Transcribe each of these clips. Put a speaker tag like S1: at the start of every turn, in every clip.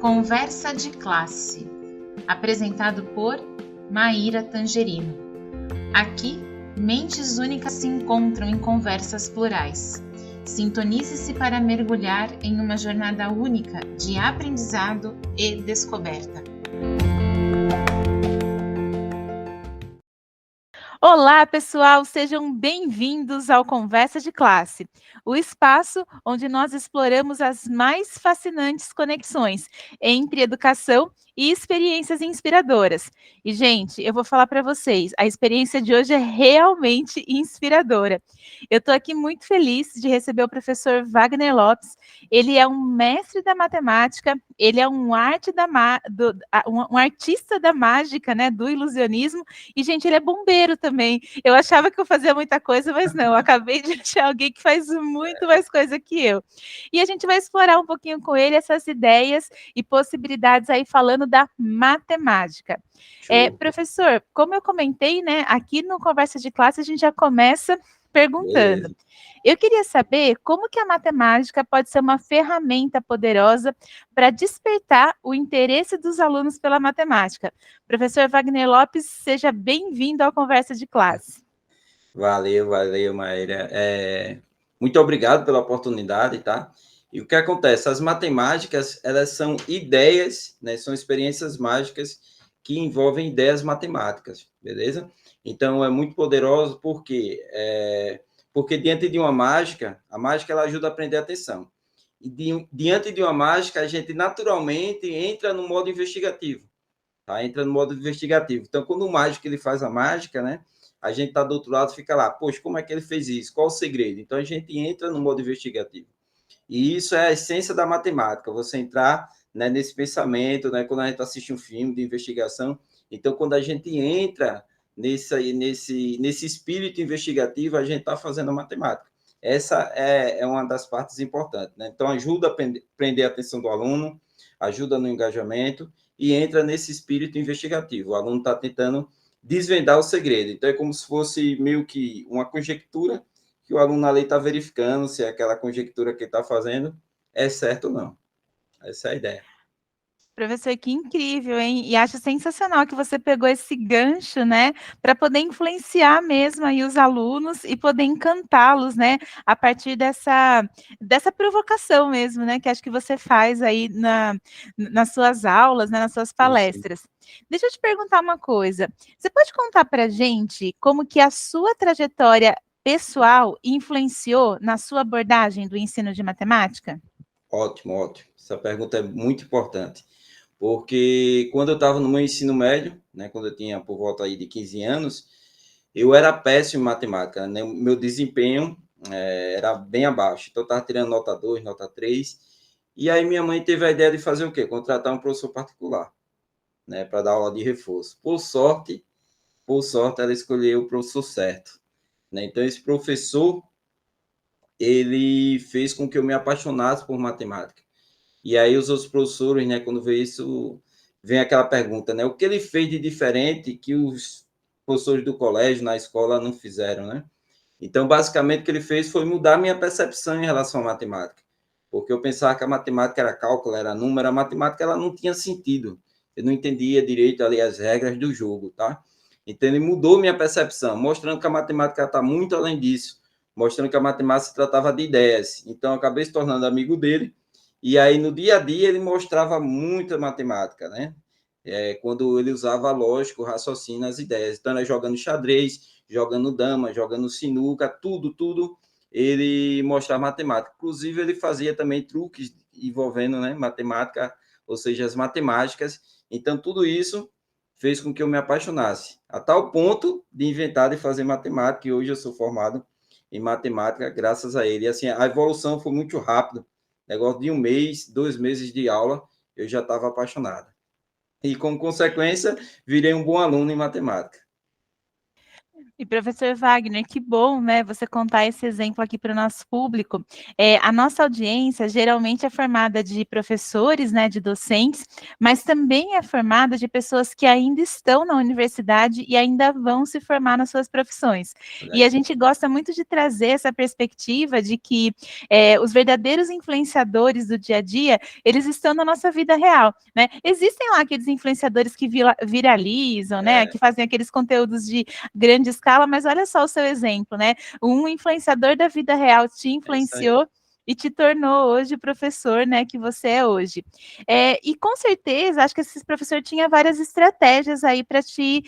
S1: Conversa de Classe, apresentado por Maíra Tangerino. Aqui, mentes únicas se encontram em conversas plurais. Sintonize-se para mergulhar em uma jornada única de aprendizado e descoberta.
S2: Olá, pessoal! Sejam bem-vindos ao Conversa de Classe, o espaço onde nós exploramos as mais fascinantes conexões entre educação e experiências inspiradoras. E, gente, eu vou falar para vocês, a experiência de hoje é realmente inspiradora. Eu estou aqui muito feliz de receber o professor Wagner Lopes. Ele é um mestre da matemática, ele é um artista da mágica, né, do ilusionismo, e, gente, ele é bombeiro também. Eu achava que eu fazia muita coisa, mas não, eu acabei de achar alguém que faz muito mais coisa que eu. E a gente vai explorar um pouquinho com ele essas ideias e possibilidades aí falando da matemática. Professor, como eu comentei, né, aqui no Conversa de Classe a gente já começa perguntando.
S3: Beleza.
S2: Eu queria saber como que a matemática pode ser uma ferramenta poderosa para despertar o interesse dos alunos pela matemática. Professor Wagner Lopes, seja bem-vindo ao Conversa de Classe.
S3: Valeu, Maíra. Muito obrigado pela oportunidade, tá? E o que acontece? As matemáticas, elas são ideias, né? São experiências mágicas que envolvem ideias matemáticas, beleza? Então, é muito poderoso porque diante de uma mágica, a mágica ela ajuda a prender a atenção. E diante de uma mágica, a gente naturalmente entra no modo investigativo, tá? Entra no modo investigativo. Então, quando o mágico ele faz a mágica, né? A gente está do outro lado, fica lá, poxa, como é que ele fez isso? Qual o segredo? Então, a gente entra no modo investigativo. E isso é a essência da matemática, você entrar, né, nesse pensamento, né, quando a gente assiste um filme de investigação. Então, quando a gente entra nesse espírito investigativo, a gente está fazendo a matemática. Essa é uma das partes importantes, né? Então, ajuda a prender a atenção do aluno, ajuda no engajamento e entra nesse espírito investigativo. O aluno está tentando desvendar o segredo. Então, é como se fosse meio que uma conjectura que o aluno ali está verificando se aquela conjectura que ele está fazendo é certa ou não. Essa é a ideia.
S2: Professor, que incrível, hein? E acho sensacional que você pegou esse gancho, né, para poder influenciar mesmo aí os alunos e poder encantá-los, né, a partir dessa provocação mesmo, né, que acho que você faz aí nas suas aulas, né, nas suas palestras. Deixa eu te perguntar uma coisa. Você pode contar para a gente como que a sua trajetória pessoal influenciou na sua abordagem do ensino de matemática?
S3: Ótimo. Essa pergunta é muito importante, porque quando eu estava no meu ensino médio, né, quando eu tinha por volta aí de 15 anos, eu era péssimo em matemática, né? Meu desempenho era bem abaixo, então eu estava tirando nota 2, nota 3, e aí minha mãe teve a ideia de fazer o quê? Contratar um professor particular, né, para dar aula de reforço. Por sorte, ela escolheu o professor certo, né? Então, esse professor, ele fez com que eu me apaixonasse por matemática. E aí os outros professores, né, quando vê isso, vem aquela pergunta, né? O que ele fez de diferente que os professores do colégio, na escola, não fizeram, né? Então, basicamente, o que ele fez foi mudar minha percepção em relação à matemática. Porque eu pensava que a matemática era cálculo, era número, a matemática ela não tinha sentido. Eu não entendia direito ali as regras do jogo, tá? Então, ele mudou minha percepção, mostrando que a matemática está muito além disso, mostrando que a matemática se tratava de ideias. Então, eu acabei se tornando amigo dele, e aí, no dia a dia, ele mostrava muita matemática, né? Quando ele usava lógico, raciocínio, as ideias. Então, era jogando xadrez, jogando dama, jogando sinuca, tudo, ele mostrava matemática. Inclusive, ele fazia também truques envolvendo, né, matemática, ou seja, as matemáticas. Então, tudo isso fez com que eu me apaixonasse, a tal ponto de inventar e fazer matemática, e hoje eu sou formado em matemática graças a ele. E, assim, a evolução foi muito rápida. Negócio de 1 mês, 2 meses de aula, eu já estava apaixonado. E, como consequência, virei um bom aluno em matemática.
S2: E professor Wagner, que bom, né, você contar esse exemplo aqui para o nosso público. A nossa audiência geralmente é formada de professores, né, de docentes, mas também é formada de pessoas que ainda estão na universidade e ainda vão se formar nas suas profissões. E a gente gosta muito de trazer essa perspectiva de que os verdadeiros influenciadores do dia a dia, eles estão na nossa vida real, né? Existem lá aqueles influenciadores que viralizam, né, que fazem aqueles conteúdos de grande escala, mas olha só o seu exemplo, né? Um influenciador da vida real te influenciou e te tornou hoje o professor, né, que você é hoje. E com certeza, acho que esse professor tinha várias estratégias aí para te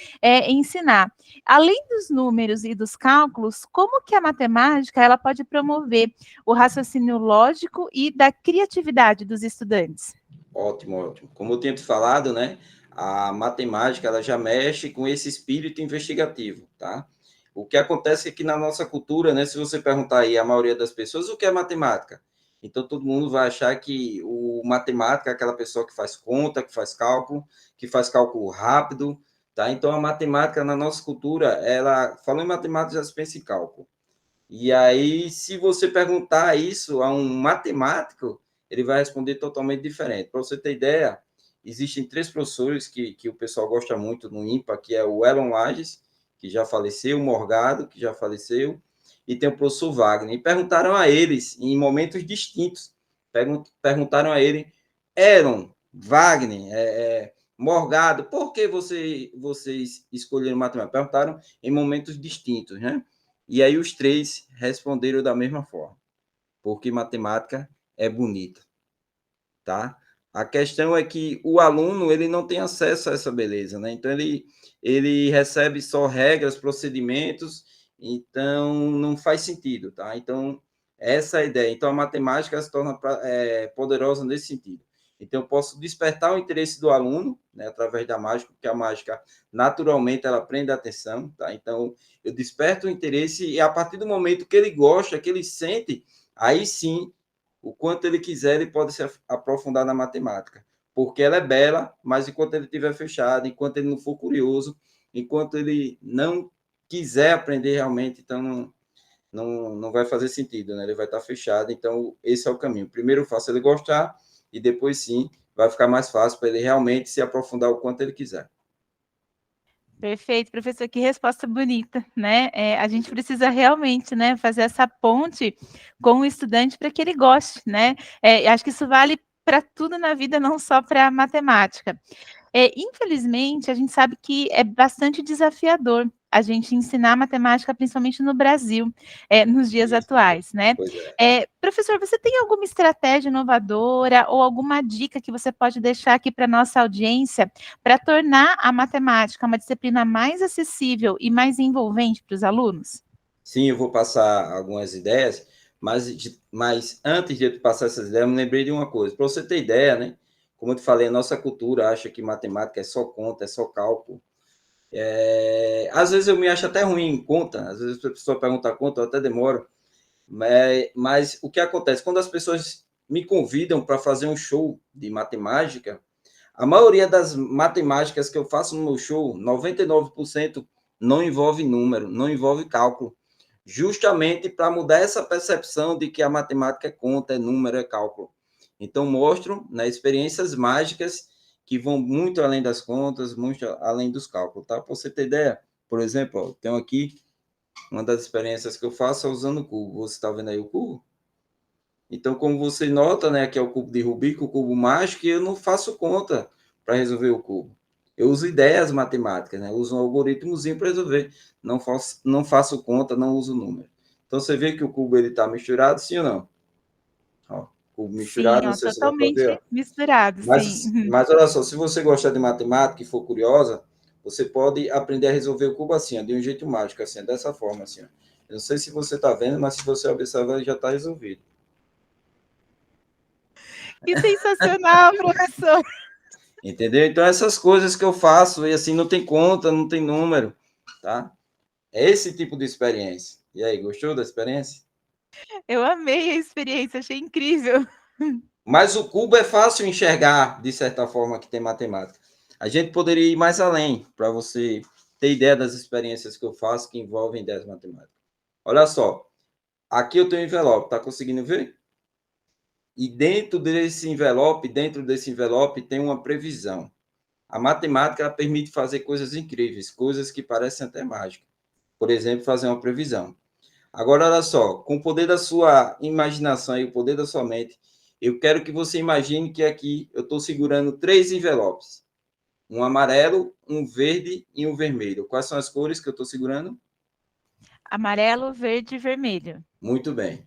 S2: ensinar. Além dos números e dos cálculos, como que a matemática ela pode promover o raciocínio lógico e da criatividade dos estudantes?
S3: Ótimo, ótimo. Como eu tinha te falado, né? A matemática ela já mexe com esse espírito investigativo, tá? O que acontece é que na nossa cultura, né? Se você perguntar aí a maioria das pessoas o que é matemática, então todo mundo vai achar que o matemática é aquela pessoa que faz conta, que faz cálculo rápido, tá? Então a matemática na nossa cultura, ela falou em matemática já se pensa em cálculo. E aí, se você perguntar isso a um matemático, ele vai responder totalmente diferente. Para você ter ideia, existem três professores que o pessoal gosta muito no IMPA, que é o Elon Lages, que já faleceu, o Morgado, que já faleceu, e tem o professor Wagner. E perguntaram a eles, em momentos distintos, perguntaram a ele, Elon, Wagner, Morgado, por que vocês escolheram matemática? Perguntaram em momentos distintos, né? E aí os três responderam da mesma forma, porque matemática é bonita, tá? A questão é que o aluno ele não tem acesso a essa beleza, né? Então ele recebe só regras, procedimentos, então não faz sentido, tá? Então essa é a ideia. Então a matemática se torna poderosa nesse sentido. Então eu posso despertar o interesse do aluno, né, através da mágica, porque a mágica naturalmente ela prende a atenção, tá? Então eu desperto o interesse e a partir do momento que ele gosta, que ele sente, aí sim o quanto ele quiser, ele pode se aprofundar na matemática, porque ela é bela, mas enquanto ele estiver fechado, enquanto ele não for curioso, enquanto ele não quiser aprender realmente, então não vai fazer sentido, né? Ele vai estar fechado, então esse é o caminho. Primeiro faça ele gostar e depois sim vai ficar mais fácil para ele realmente se aprofundar o quanto ele quiser.
S2: Perfeito, professor, que resposta bonita, né? A gente precisa realmente, né, fazer essa ponte com o estudante para que ele goste, né? Acho que isso vale para tudo na vida, não só para matemática. Infelizmente, a gente sabe que é bastante desafiador a gente ensinar matemática, principalmente no Brasil, nos dias
S3: Isso,
S2: atuais, né?
S3: pois é.
S2: Professor, você tem alguma estratégia inovadora ou alguma dica que você pode deixar aqui para a nossa audiência para tornar a matemática uma disciplina mais acessível e mais envolvente para os alunos?
S3: Sim, eu vou passar algumas ideias, mas antes de eu te passar essas ideias, eu me lembrei de uma coisa. Para você ter ideia, né? Como eu te falei, a nossa cultura acha que matemática é só conta, é só cálculo. Às vezes eu me acho até ruim em conta, às vezes a pessoa pergunta conta, eu até demoro. Mas o que acontece? Quando as pessoas me convidam para fazer um show de matemática, a maioria das matemáticas que eu faço no meu show, 99% não envolve número, não envolve cálculo. Justamente para mudar essa percepção de que a matemática é conta, é número, é cálculo. Então, mostro, né, experiências mágicas que vão muito além das contas, muito além dos cálculos, tá? Para você ter ideia, por exemplo, ó, tenho aqui uma das experiências que eu faço é usando o cubo. Você está vendo aí o cubo? Então, como você nota, né, que é o cubo de Rubik, o cubo mágico, e eu não faço conta para resolver o cubo. Eu uso ideias matemáticas, né? Eu uso um algoritmozinho para resolver. Não faço conta, não uso número. Então, você vê que o cubo está misturado, sim ou não? Ó, cubo
S2: Sim,
S3: misturado, não
S2: ó,
S3: sei se dá para ver. Ó.
S2: totalmente misturado, sim.
S3: Mas olha só, se você gostar de matemática e for curiosa, você pode aprender a resolver o cubo assim, ó, de um jeito mágico, assim, dessa forma, assim. Ó. Eu não sei se você está vendo, mas se você observar, ele já está resolvido.
S2: Que sensacional, professor!
S3: Entendeu? Então, essas coisas que eu faço, e assim, não tem conta, não tem número, tá? É esse tipo de experiência. E aí, gostou da experiência?
S2: Eu amei a experiência, achei incrível.
S3: Mas o cubo é fácil enxergar, de certa forma, que tem matemática. A gente poderia ir mais além, para você ter ideia das experiências que eu faço que envolvem ideias matemáticas. Olha só, aqui eu tenho um envelope, está conseguindo ver? E dentro desse envelope tem uma previsão. A matemática ela permite fazer coisas incríveis, coisas que parecem até mágicas. Por exemplo, fazer uma previsão. Agora, olha só, com o poder da sua imaginação e o poder da sua mente, eu quero que você imagine que aqui eu estou segurando 3 envelopes. Um amarelo, um verde e um vermelho. Quais são as cores que eu estou segurando?
S2: Amarelo, verde e vermelho.
S3: Muito bem.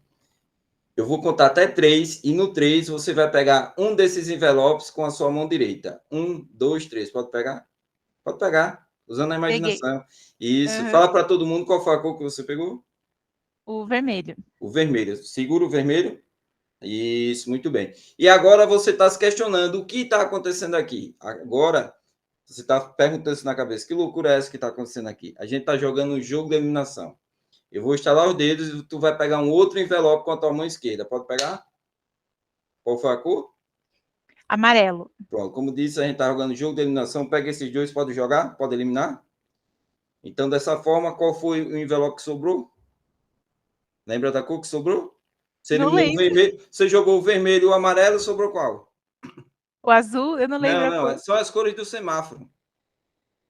S3: Eu vou contar até 3 e no 3 você vai pegar um desses envelopes com a sua mão direita. 1, 2, 3. Pode pegar? Pode pegar, usando a
S2: Peguei.
S3: imaginação. Isso.
S2: Uhum.
S3: Fala para todo mundo qual foi a cor que você pegou.
S2: O vermelho.
S3: O vermelho. Segura o vermelho. Isso, muito bem. E agora você está se questionando o que está acontecendo aqui. Agora, você está perguntando isso na cabeça. Que loucura é essa que está acontecendo aqui? A gente está jogando um jogo de eliminação. Eu vou estalar os dedos e tu vai pegar um outro envelope com a tua mão esquerda. Pode pegar? Qual foi a cor?
S2: Amarelo.
S3: Pronto. Como disse, a gente está jogando jogo de eliminação. Pega esses dois, pode jogar? Pode eliminar? Então, dessa forma, qual foi o envelope que sobrou? Lembra da cor que sobrou? Você
S2: Não
S3: eliminou o
S2: lembro.
S3: vermelho. Você jogou o vermelho e o amarelo, sobrou qual?
S2: O azul, eu não lembro a
S3: Não,
S2: cor.
S3: são as cores do semáforo.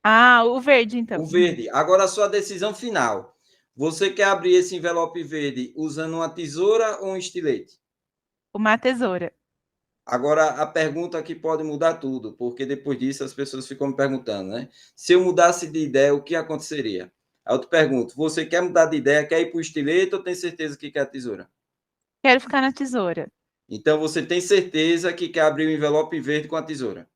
S2: Ah, o verde, então.
S3: O verde. Agora a sua decisão final. Você quer abrir esse envelope verde usando uma tesoura ou um estilete?
S2: Uma tesoura.
S3: Agora a pergunta que pode mudar tudo, porque depois disso as pessoas ficam me perguntando, né? Se eu mudasse de ideia, o que aconteceria? Aí eu te pergunto, você quer mudar de ideia, quer ir para o estilete ou tem certeza que quer a tesoura?
S2: Quero ficar na tesoura.
S3: Então você tem certeza que quer abrir o envelope verde com a tesoura?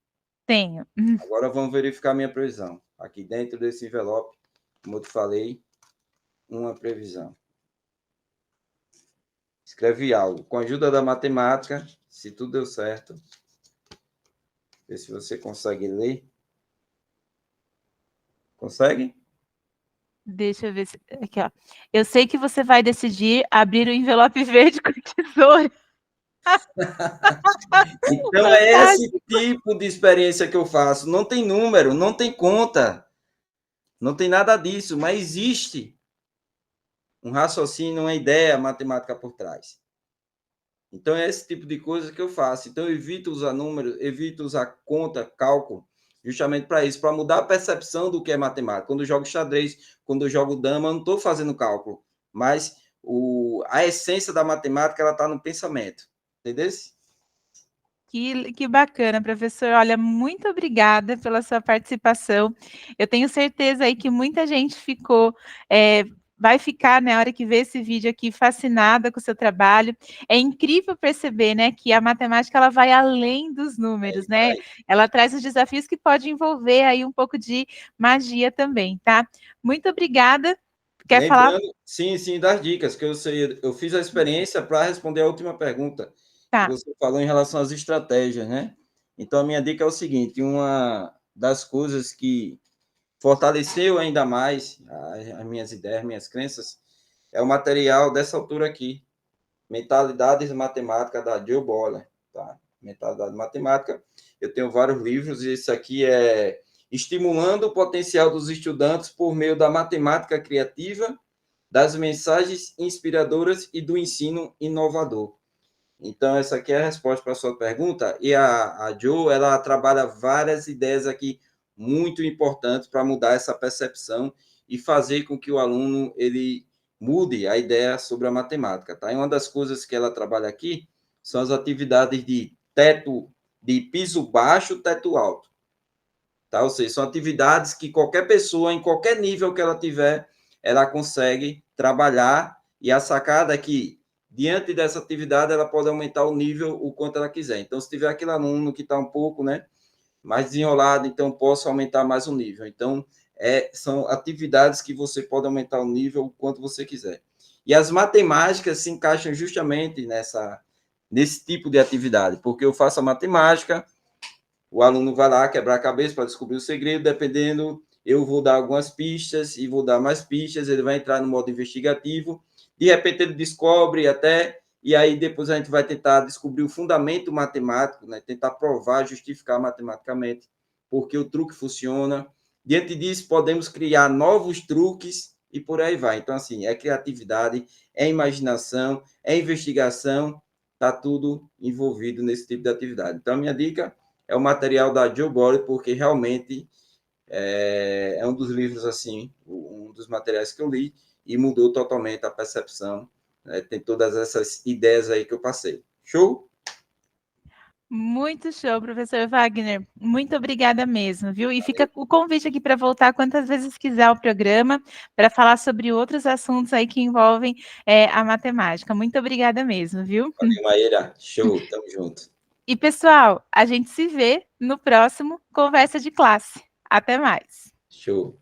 S2: Tenho.
S3: Agora vamos verificar a minha previsão. Aqui dentro desse envelope, como eu te falei, uma previsão. Escreve algo. Com a ajuda da matemática, se tudo deu certo, vê se você consegue ler. Consegue?
S2: Deixa eu ver se. Aqui, ó. Eu sei que você vai decidir abrir o envelope verde com tesoura.
S3: Então é esse tipo de experiência que eu faço. Não tem número, não tem conta, não tem nada disso, mas existe um raciocínio, uma ideia matemática por trás. Então é esse tipo de coisa que eu faço. Então eu evito usar números, evito usar conta, cálculo, justamente para isso, para mudar a percepção do que é matemática. Quando eu jogo xadrez, quando eu jogo dama, eu não estou fazendo cálculo, mas a essência da matemática ela está no pensamento. Entendeu?
S2: Que bacana, professor. Olha, muito obrigada pela sua participação. Eu tenho certeza aí que muita gente vai ficar, na hora que vê esse vídeo aqui, fascinada com o seu trabalho. É incrível perceber, né, que a matemática ela vai além dos números, né? Ela traz os desafios que pode envolver aí um pouco de magia também, tá? Muito obrigada. Quer
S3: Lembrando,
S2: falar?
S3: sim, das dicas, que eu fiz a experiência para responder a última pergunta que
S2: Tá.
S3: você falou em relação às estratégias, né? Então, a minha dica é o seguinte: uma das coisas que fortaleceu ainda mais as minhas ideias, minhas crenças, é o material dessa altura aqui, Mentalidades Matemáticas, da Joe Boller, tá? Mentalidade Matemática. Eu tenho vários livros, e esse aqui é Estimulando o Potencial dos Estudantes por Meio da Matemática Criativa, das Mensagens Inspiradoras e do Ensino Inovador. Então, essa aqui é a resposta para a sua pergunta. E a Jo, ela trabalha várias ideias aqui muito importantes para mudar essa percepção e fazer com que o aluno ele mude a ideia sobre a matemática, tá? E uma das coisas que ela trabalha aqui são as atividades de piso baixo, teto alto, tá? Ou seja, são atividades que qualquer pessoa, em qualquer nível que ela tiver, ela consegue trabalhar, e a sacada é que diante dessa atividade, ela pode aumentar o nível o quanto ela quiser. Então, se tiver aquele aluno que está um pouco, né, mais desenrolado, então posso aumentar mais o nível. Então, são atividades que você pode aumentar o nível o quanto você quiser. E as matemáticas se encaixam justamente nesse tipo de atividade, porque eu faço a matemática, o aluno vai lá quebrar a cabeça para descobrir o segredo, dependendo, eu vou dar algumas pistas e vou dar mais pistas, ele vai entrar no modo investigativo, de repente ele descobre até, e aí depois a gente vai tentar descobrir o fundamento matemático, né? Tentar provar, justificar matematicamente porque o truque funciona, Diante disso, podemos criar novos truques e por aí vai. Então, assim, é criatividade, é imaginação, é investigação, está tudo envolvido nesse tipo de atividade. Então, a minha dica é o material da Joe Body, porque realmente é um dos livros, assim, um dos materiais que eu li e mudou totalmente a percepção. Né? Tem todas essas ideias aí que eu passei. Show?
S2: Muito show, professor Wagner. Muito obrigada mesmo, viu? E fica o convite aqui para voltar quantas vezes quiser ao programa, para falar sobre outros assuntos aí que envolvem a matemática. Muito obrigada mesmo, viu?
S3: Valeu, Maíra. Show, tamo junto.
S2: E, pessoal, a gente se vê no próximo Conversa de Classe. Até mais.
S3: Show.